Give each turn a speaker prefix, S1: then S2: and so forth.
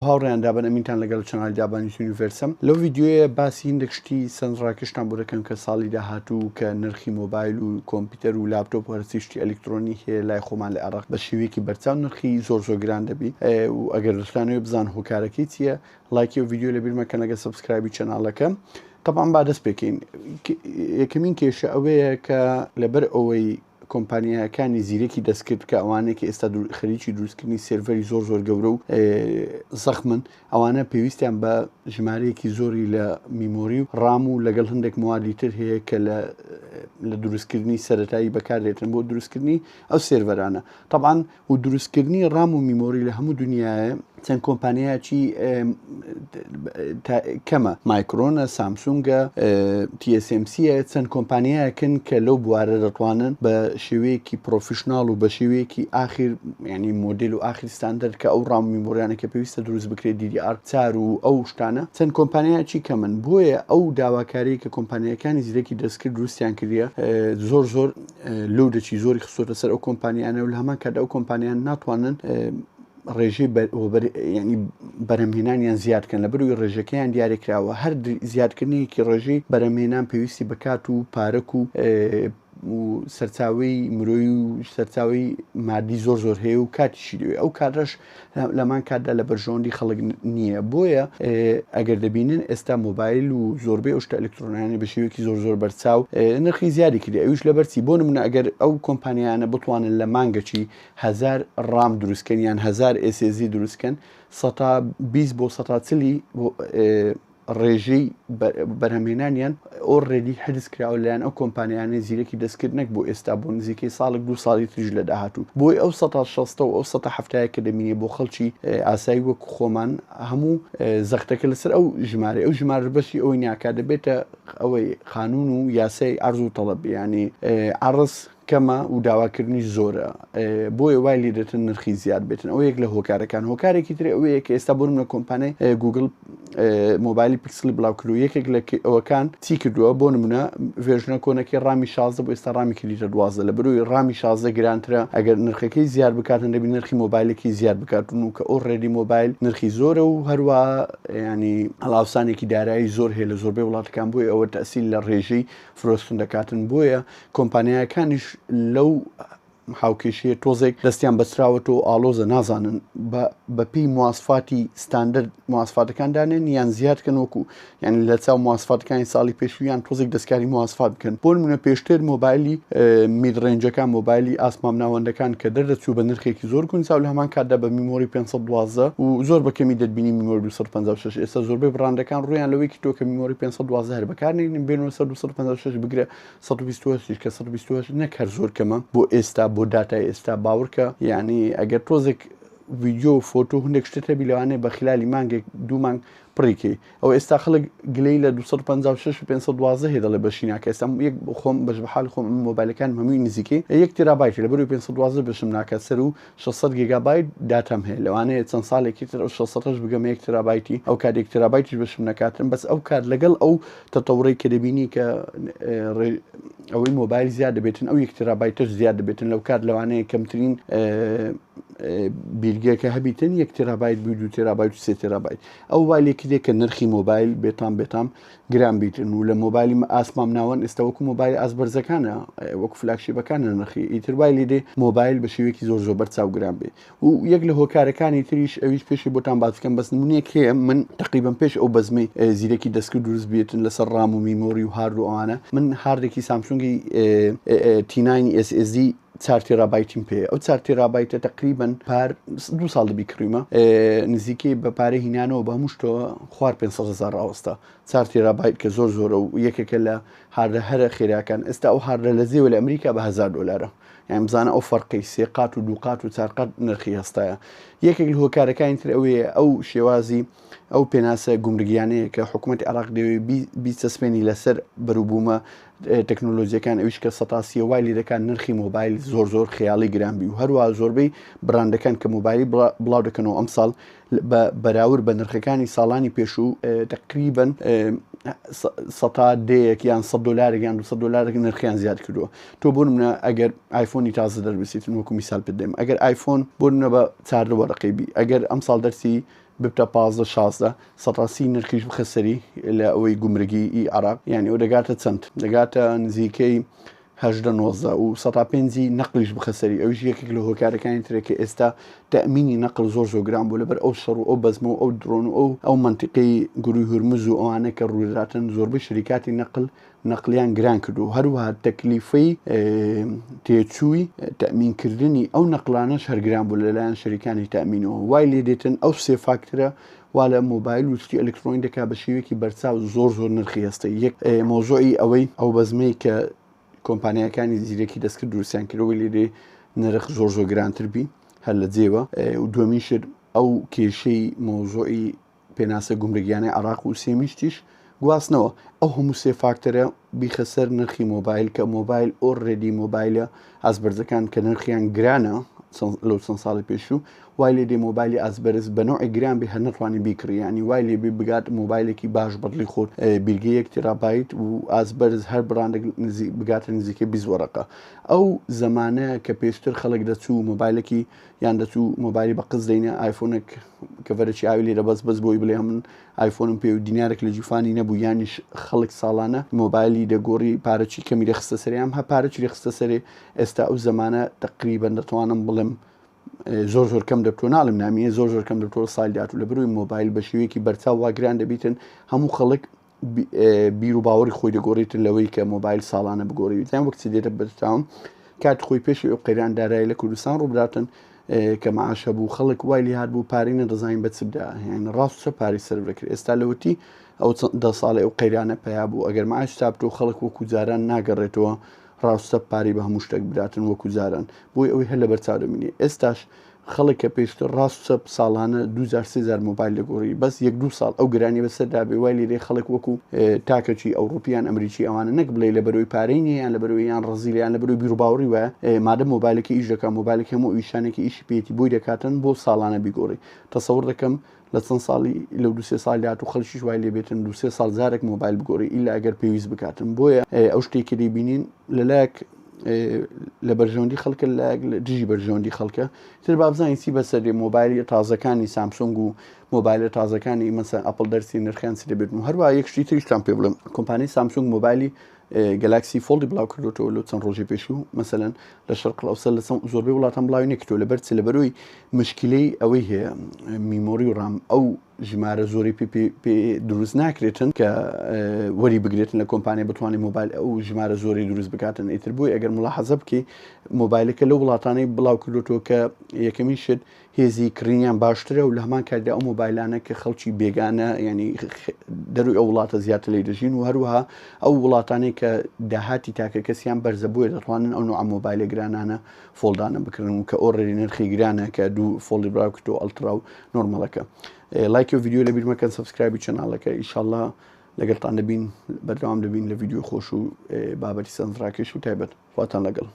S1: هاوڕێیان دابن ئەمینتان لەگەڵ چەناڵی دابانی یونیڤرسم لەو ڤیددیوەیە باسی هندێکشتی سنجڕاکەشتان بۆ دەکەم کە ساڵی داهاتوو کە نرخی مۆبایل و کۆمپیوتەر و لاپتۆپ و هەرچی ئەلیکترۆنی هەیە لای خۆمان لە عێراق بە شێوەیەکی بەرچاو نرخی زۆر گران دەبی و ئەگەر دەتوانێت بزان هۆکارەکەی چییە لایکی و ڤیددیو لەبیر مەکەن لەگە سبسکرایبی چەناڵەکەم. طبعاً با دەست پێکەین یەکەمین کێشە ئەوەیە کە لەبەر ئەوەی کۆمپانیاکانی زیرەکی دەستکرد کە ئەوانەیە کە ئێستا خەریکی دروستکردنی سێڤەری زۆر گەورە و زەخمن ئەوانە پێویستیان بە ژمارەیەکی زۆری لە میمۆری و ڕام و لەگەڵ هەندێک موالی تر هەیە کە لە دروستکردنی سەرەتایی بەکاردێتن بۆ دروستکردنی ئەو سێڤەرانە. طبعاً و دروستکردنی ڕام و میمۆری لە هەموو دنیاە چەند کۆمپانیایکی کەمە مایکرۆنە، سامسونگە، TSMCە، چەند کۆمپانیایەکن کە لەو بوارە دەتوانن بە شێوەیەکی پرۆفشناڵ و بە شێوەیەکی ئاخر ینی مۆدل و ئاخر ستاندەر کە ئەو ڕام و میمۆریانە کە پێویستە دروست بکرێت DDR4 و ئەو شتانە چەند کۆمپانیایکی کەمن. بۆیە ئەو داواکاری کە کۆمپانیەکانی زیرەکی دەستکرد دروستیان کردیە زۆر لەودەچی زۆری خسۆتە سەر ئەو کۆمپانیانە و لە هەمان کات ئەو کۆمپانیان ناتوانن ڕێژەی ینی بەرەمهێنانیان زیادکەن لە بەروی ڕێژەکەیان دیارێکراوە. هەر زیادکردنیەکی ڕێژەی بەرەمهێنان پێویستی بکات و پارەک و سەرچاوی مرۆی و سەرچاوی مادی زۆر هەیە و کاتیشی دەوێت. ئەو کاتەش لەمان کاتدا لە بەرژەوەندی خەڵک نییە. بۆیە ئەگەر دەبینن ئێستا مۆبایل و زۆربەی ئەو شتە ئەلکترۆنیانی بە شێوەیەکی زۆر بەرچاو نرخی زیادی کردی. ئەویش لەبەرچی بۆ نمونە ئەگەر ئەو کۆمپانیانە بتوانن لە مانگەکی 1000 ڕام دروستکەن یان 1000 SSD دروستکەن 120 بۆ 140 ڕێژەی بەرهەمهێنانیان ئۆڕێدی حرز کراوە لایەن ئەو کۆمپانیانەی زیرەکی دەستکردنێک بۆ ئێستا بۆ نزیکەی ساڵێک 2 ساڵی تریژ لە داهاتوو. بۆی ئەو 160 و ئەو 170 کە دەبینێ بۆ خەڵکی ئاسایی وەکو خۆمان هەموو زەختەکە لەسەر ئەو ژمارە بەشی ئەوەی ناکات دەبێتە ئەوەی قانون و یاسای عەرز و تەڵەب ینی عەرز کەمە و داواکردنی زۆرە بۆیە وای لێ دێتن نرخی زیاد بێتن. ئەو یەک لە هۆکارێکی تر ئەوەیە کە ئێستا بۆ منە کۆمپانیای گوگل مۆبایلی پیکسلی بڵاو کرد و یەکێک لە ئەوەکان چی کردووە بۆ نمونە ڤێژنە کۆنەکەی ڕامی 16 بۆ ئێستا ڕامی کلیتە 12 لە بەروی ڕامی 16 گرانترە ئەگەر نرخەکەی زیاد بکاتن دەبی نرخی مۆبایلێکی زیاد بکاتون و کە ئۆڕێدی مۆبایل نرخی زۆرە و هەروە ینی هەڵاوسانێکی دارایی زۆر هەیە لە زۆربەی وڵاتەکان بۆی ئەوە تەسیل لە ڕێژەی فرۆستن دەکاتن. بۆیە کۆمپانیایەکانیش لەو هاوکێشیە تۆزێک دەستیان بەسراوەتەوە ئالۆزە نازانن بەپی مواسفاتی ستاندرد مواسفاتەکاندانێن یان زیادکەن وەکو یعنی لە چاو مواسفاتەکانی ساڵی پێشویان تۆزێک دەستکاری مواسفات بکەن. بۆ نمونە پێشتر مۆبایلی میدڕێنجەکان مۆبایلی ئاسمام ناوەندەکان کە دەردەچوو بە نرخێکی زۆر گونجاو لە هەمان کاتدا بە میمۆری 512 و زۆر بەکەمی دەتبینی میمۆری 256. ئێستا زۆربەی بڕاندەکان ڕویان لەوەیکی تۆ کە میمۆری 512 هەر بەکارنێنین بێنەوە 256 بگرە 128 کە 128 نەک هەر زۆر کەمە بۆ ئێستا بۆ داتای ئێستا باورکە یعنی ئەگەر تۆزێک ڤیددیۆ و فۆتۆ هەندێک شتێ بی لەوانەیە بە خلالی مانگێک 2 مانگ پڕیکەی ئەو ئێستا خەڵک گلەی لە 256 و 512 هێ دەڵێ بەشی ناکە. ئێستا یەک خۆم بەش بەحال خۆم مۆبایلەکان هەمووی نزیکەی 1 تێرابایت لە بەروی 512 بەشم ناکات سەر و 600 گیگابایت داتام هەیە لەوانەیە چەند ساڵێکی تر ئەو 600 بگەم 1 تێرابایتی ئەو کات 1 تێرابایتیش بەشم ناکاتن. بەس ئەو کات لەگەڵ ئەو تەتەوڕەی کە دەبینی کە ئەوەی مۆبایل زیاد دەبێتن ئەو 1 تێرابایتش زیاد دەبێتن لەو کات لەوانەیە کەمترین بیرگەکە هەبیتن 1 تێرابایت 2 تێرابایت و 3 تێرابایت. ئەو والێکی دێ کە نرخی مۆبایل بێتام گران بیتن و لە مۆبایلی ئاسمام ناوەن ئێستا وەکو مۆبایل ئاسبەرزەکانە وەکو فلاگشیپەکانە نرخی ئیتر وای لێ دێ مۆبایل بە شێوەیەکی زۆر بەرچاو گران بێ. و یەک لە هۆکارەکانی تریش ئەویش پێشی بۆتان باس بکەم بەس نمونەیەک هەیە من تقریبا پێش ئەو بەزمەی زیرەکی دەستکرد دروست بێتن لەسەر ڕام و میمۆری و هارد و ئەوانە من هاردێکی سامسونگی T9 SSD 4 تێرابایتیم پێ ئەو 4 تێرابایتە تقریبا پار 2 ساڵ دەبی کڕیمە نزیکەی بە پارەی هینانەوە بە هەموو شتەوە خوار 500,000 ڕاوەستە 4 تێرابایت کە زۆرە و یەکێکە لە هاردە هەرە خێراکان. ئێستا ئەو هاردە لە زێوە لە ئەمریکا بە $1000 یان بزانە ئەو فەرقی 3 قات و 2 قات و 4 قات نرخی هەستایە. یەکێک لە هۆکارەکانی تر ئەوەیە ئەو شێوازی ئەو پێناسە گومرگیانەیە کە حکوومەتی عێراق دەوێت بیستەسپێنی لەسەر بەروبوومە تەکنۆلۆژیەکان ئەویش کە سەتاسیە وای لێ دەکات نرخی مۆبایل زۆر خیاڵی گرانبی و هەروە زۆربەی براندەکان کە مۆبایلی بڵاو دەکەنەوە ئەم ساڵ بەراورد بە نرخەکانی ساڵانی پێشوو تقریبا دەیەک یان $100 یان $200 نرخیان زیاد کردووە. تۆ بۆ نمونە ئەگەر ئایفۆنی تازە دەربسیتن وەکو میسال بدەم ئەگەر ئایفۆن بۆ نمونە بە 4 وەرەقەی بی ئەگەر ئەم ساڵ دەرسی ببتە 15 سەتاسی نرخیش بخەسەری لە ئەوەی گومرگی عراق یعنی ئەو دەگاتە چەند دەگاتە نزیکەی 19 و 105 نەقلیش بخەسەری ئەوش یەکێک لە هۆکارەکانی ترێکە ئێستا تەمینی نەقل زۆر گران بوو لەبەر ئەو شەڕ و ئەو بەزمە و ئەو درۆن و ئەو منتیقی گوروی هورمز و ئەوانە کە ڕووداتن زۆربەی شریکاتی نەقلیان گران کردو هەروەها تەکلیفەی تێچووی تەمینکردنی ئەو نەقلانەش هەرگران بوو لەلایەن شەریکانی تەمینەوە وای لێ دێتن ئەو سێ فاکترە وا لە مۆبایل و شتی ئەلکترۆنی دەکا بە شێوەیەکی بەرچاو زۆر نرخی هەستە یەک مۆزۆی ئەوەی ئەو بەزمەی کە کۆمپانیەکانی زیرەکی دەستکرد دروستیان کردەوەی لێرێ نرخ زۆر گرانتر بی هەر لە جێوە و دووەمیشت ئەو کێشەی مۆزۆی پێناسە گومرگیانەی عراق و سێمیشتیش گواستنەوە ئەو هەموو سێ فاکتەرە بیخە سەر نرخی مۆبایل کە مۆبایل ئۆڕێدی مۆبایلە ئازبەرزەکان کە نرخیان گرانە لەو چەند ساڵی پێشوو وای لێ دێ مۆبایلی ئازبەرز بە نوعی گران بێ هەر نەتوانانی بیکڕیانی وای لێ بێ بگات مۆبایلێکی باش بەدڵی خۆت بیرگە 1 تێرابایت و ئازبەرز هەر بڕاندێک بگاتە نزیکە 20 وەرەقە ئەو زەمانە کە پێشتر خەڵک دەچوو مۆبایلێکی یان دەچوو مۆبایلی بە قز دەینە ئایفۆنێک کەڤەرێکی ئاوی لێرە بەس بۆی بڵێ من ئایفۆنم پێ و دینارێک لە جیفانی نەبوو یانیش خەڵک ساڵانە مۆبایلی دەگۆڕی پارەچی کەمی دەخستە سەریام هە پارەچی دەخستە سەرێ ئێستا ئەو زەمانە تقریبەن دەتوانم بڵێم زۆر کەم دەبتۆ ناڵم نامیە زۆر کەم دەبتۆ ساڵ داات و لە بروی مۆبایل بە شێوەیەکی بەرچاو واگران دەبیتن هەموو خەڵک بیر و باوەڕی خۆی دەگۆڕیتن لەوەی کە مۆبایل ساڵانە بگۆڕی زیان وەکتی دێتە بەرچاوم کات خۆی پێشی ئەو قەیران دارایی لە کوردستان ڕووبداتن کە مەعاشە بوو خەڵک وای لێ هات بوو پارەی نەدەزانین بە چ بدا یعنی ڕاست چە پارەی سەر بکرد ئێستا لەوتی ئەو 10 ساڵی ئەو قەیرانە پیا بوو ئەگەر مەعاش تابتۆ خەڵک وەکو جاران ناگەڕێتەوە ڕاستە پارەی بە هەموو شتێک بداتن وەکو جاران بۆی ئەوەی هەر لە بەرچاو دەبینی ئێستاش خەڵک کە پێشتر ڕاستە ساڵانە 2000 مۆبایل لەگۆڕی بەس 1-2 ساڵ ئەو گرانی بەسەردا بێ وای لێرێ خەڵک وەکو تاکەچی ئەوروپیان ئەمریکی ئەوانە نەک بڵێ لە بەرەوەی پارەی نییان لە بەرەوەی یان ڕزیلیان لە بەرەوەی بیرروباوەڕی وایە مادە مۆبایلەکە ئیش دەکات مۆبایلێک هەموو ئیشانێکی ئیشی پێێتی بۆی دەکاتن بۆ ساڵانە بیگۆڕی تەسەور دەکەم لە چەند ساڵی لەو 2 ساڵ داات و خەڵکیش وای لێ بێتن 2 ساڵ جارێک مۆبایل بگۆڕی ئیلا ئەگەر پێویست بکاتن بۆیە ئەو شتێکی دەیبینین لەلایەک لە بەرژەوەندی خەڵکە لە دژی بەرژەوەندی خەڵکە تر بابزانین چی بەسەر مۆبایلی تازەکانی سامسۆنگ و مۆبایلە تازەکانی مەسەن ئەپڵ دەرسی نرخیان چ دەبێت و هەروە یەکشتی تریشتان پێ بڵم کۆمپانی سامسۆنگ مۆبایلی گەلاکسی فۆڵی بڵاو کردوەوە لە چەند ڕۆژی پێشوو مەسەلەن لە شەرق ئەوسەر لە زۆربەی وڵاتان بڵاوی نەکردووە لەبەر چ لەبەرەوەی مشکلەی ئەوەی هەیە میمۆری و ڕام ئەو ژمارە زۆری پێ دروست ناکرێتن کە وەری بگرێتن لە کۆمپانیا بتوانانی مۆبایل ئەو ژمارە زۆری دروست بکاتن ئیتر بووی ئەگەر ملاحەزە بکەی مۆبایلەکە لەو وڵاتانەی بڵاو کردوەوە کە یەکەمی شت هێزی کڕینیان باشترە و لە هەمان کاتدا ئەو مۆبایلانە کە خەڵکی بێگانە ینی دەروی ئەو وڵاتە زیاتر لێ دەژین و هەروەها ئەو وڵاتانەی کە داهاتی تاکە کەسیان بەرزە بووە دەتوانن ئەو نوع مۆبایلە گرانانە فۆڵدانە بکردن و کە ئۆڕێری نرخی گرانە کە دوو فۆڵی براو کردەوە ئەڵترا و نۆرمەڵەکە لایک و ڤیدیۆ لە بیر مەکەن سەبسکرایبی چەناڵەکە ئیشاڵڵا لەگەڵتان دەبین بەردەوام دەبین لە ڤیدیۆ خۆش و بابەتی سەنجڕاکێش و تایبەت خواتان لەگەڵ